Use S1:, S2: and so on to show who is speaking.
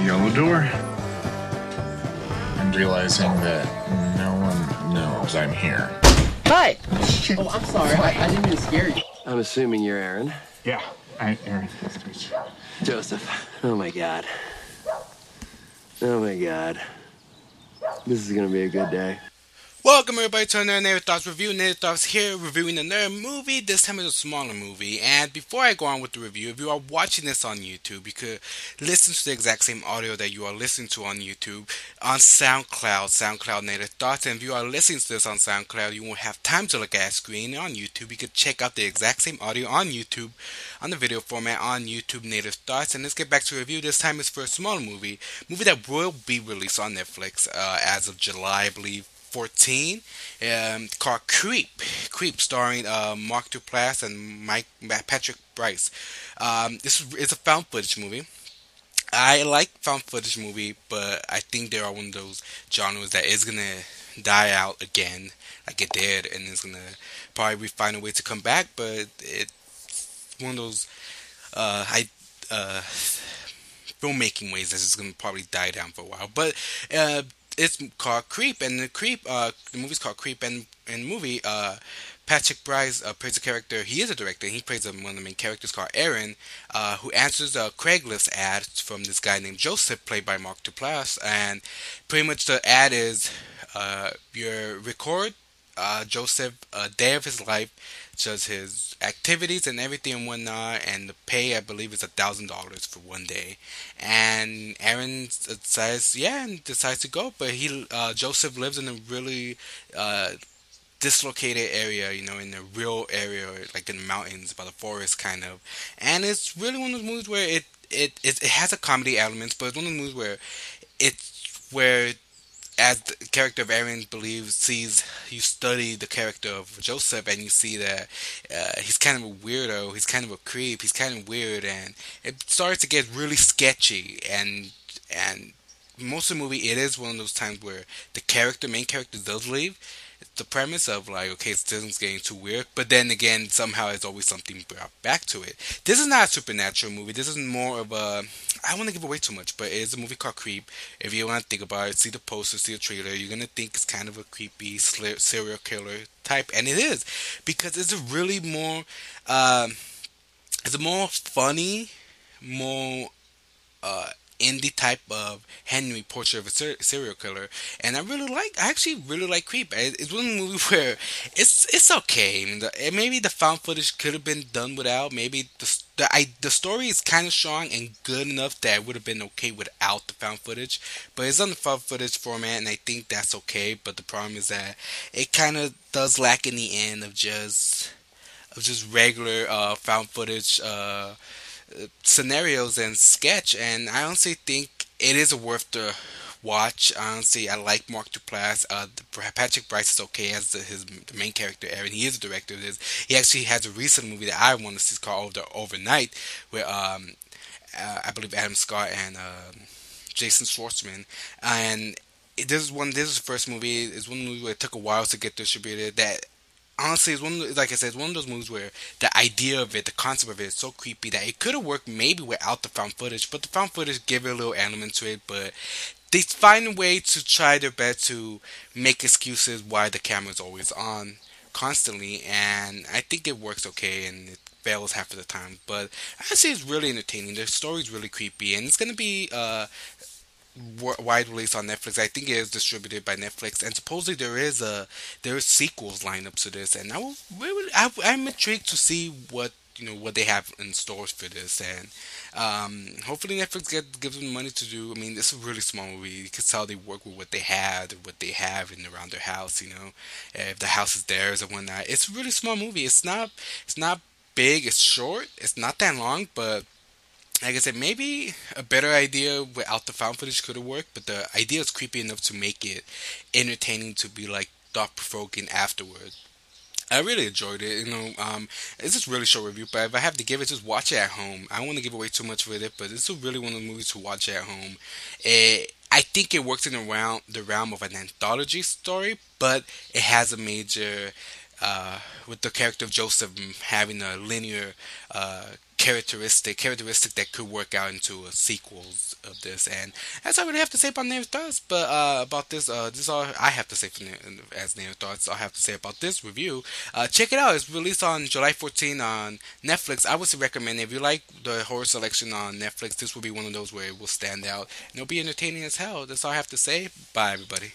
S1: knocking on the door and realizing that no one knows I'm here.
S2: Hi! Oh, I'm sorry. I didn't mean to scare you.
S3: I'm assuming you're Aaron.
S1: Yeah, Aaron. Nice to meet you.
S3: Joseph. Oh my god. Oh my god. This is gonna be a good day.
S4: Welcome everybody to another Native Thoughts review. Native Thoughts here reviewing another movie. This time it's a smaller movie. And before I go on with the review, if you are watching this on YouTube, you could listen to the exact same audio that you are listening to on YouTube on SoundCloud Native Thoughts. And if you are listening to this on SoundCloud, you won't have time to look at a screen on YouTube. You could check out the exact same audio on YouTube, on the video format on YouTube Native Thoughts. And let's get back to the review. This time it's for a smaller movie that will be released on Netflix as of July, I believe. 14, called Creep, starring Mark Duplass and Patrick Bryce. This is a found footage movie. I like found footage movie, but I think they are one of those genres that is gonna die out again, like it did, and it's gonna probably find a way to come back. But it's one of those filmmaking ways that's just gonna probably die down for a while. But it's called Creep, and the movie's called Creep, and in the movie, Patrick Bryce plays a character. He is a director. He plays one of the main characters called Aaron, who answers a Craigslist ad from this guy named Joseph, played by Mark Duplass. And pretty much the ad is, you record Joseph a day of his life, just his activities and everything and whatnot, and the pay, I believe, is $1,000 for one day. And Aaron decides to go, but Joseph lives in a really dislocated area, in a real area, like in the mountains, by the forest, kind of. And it's really one of those movies where it has a comedy elements, but it's one of those movies where as the character of Aaron you study the character of Joseph, and you see that he's kind of a weirdo, he's kind of a creep, he's kind of weird, and it starts to get really sketchy, and most of the movie, it is one of those times where the main character does leave. It's the premise of like, okay, this is getting too weird, but then again, somehow there's always something brought back to it. This is not a supernatural movie. This is more of a, I don't want to give away too much, but it is a movie called Creep. If you want to think about it, see the poster, see the trailer, you're going to think it's kind of a creepy serial killer type, and it is, because it's a really more, it's a more funny, more, indie type of Henry portrait of a serial killer, and I actually really like Creep. It's one movie where it's okay. I mean, maybe the found footage could have been done without. Maybe the story is kind of strong and good enough that it would have been okay without the found footage, but it's on the found footage format, and I think that's okay. But the problem is that it kind of does lack in the end of just regular found footage scenarios and sketch, and I honestly think it is worth the watch. Honestly, I like Mark Duplass. Patrick Bryce is okay as the main character, Aaron. He is the director of this. He actually has a recent movie that I want to see called Overnight, where I believe Adam Scott and Jason Schwartzman. And this is the first movie. It's one movie where it took a while to get distributed. That honestly, like I said, it's one of those movies where the idea of it, the concept of it, is so creepy that it could have worked maybe without the found footage. But the found footage give it a little element to it. But they find a way to try their best to make excuses why the camera's always on constantly, and I think it works okay, and it fails half of the time. But I say it's really entertaining. The story's really creepy, and it's gonna be wide release on Netflix. I think it is distributed by Netflix, and supposedly there is sequels lined up to this, and I'm intrigued to see what they have in stores for this, and hopefully Netflix gives them money to do. I mean, it's a really small movie. You can tell they work with what they had or what they have in around their house. If the house is theirs or whatnot. It's a really small movie. It's not big. It's short. It's not that long, but like I said, maybe a better idea without the found footage could have worked, but the idea is creepy enough to make it entertaining, to be like thought-provoking afterwards. I really enjoyed it. It's just really short review, but if I have to give it, just watch it at home. I don't want to give away too much with it, but it's really one of the movies to watch at home. I think it works in the realm of an anthology story, but it has a major with the character of Joseph having a linear characteristic that could work out into a sequels of this. And that's all I really have to say about Native Thoughts. But about this is all I have to say as Native Thoughts. All I have to say about this review. Check it out. It's released on July 14 on Netflix. I would recommend, if you like the horror selection on Netflix, this will be one of those where it will stand out and it'll be entertaining as hell. That's all I have to say. Bye, everybody.